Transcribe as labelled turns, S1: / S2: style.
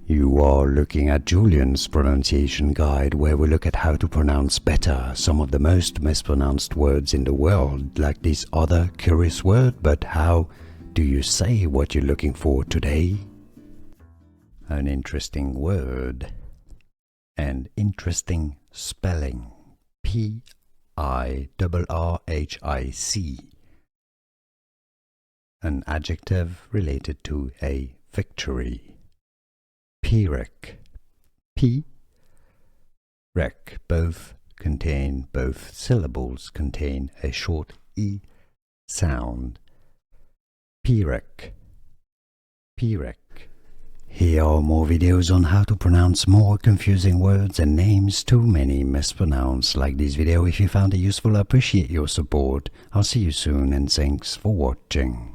S1: You are looking at Julian's pronunciation guide, where we look at how to pronounce better some of the most mispronounced words in the world, like this other curious word. But how do you say what you're looking for today? An interesting word and interesting spelling. P-I-R-R-H-I-C. An adjective related to a victory. Pyrrhic. P-rec. Both syllables contain a short E sound. Pyrrhic. Pyrrhic. Here are more videos on how to pronounce more confusing words and names too many mispronounced. Like this video if you found it useful. I appreciate your support. I'll see you soon and thanks for watching.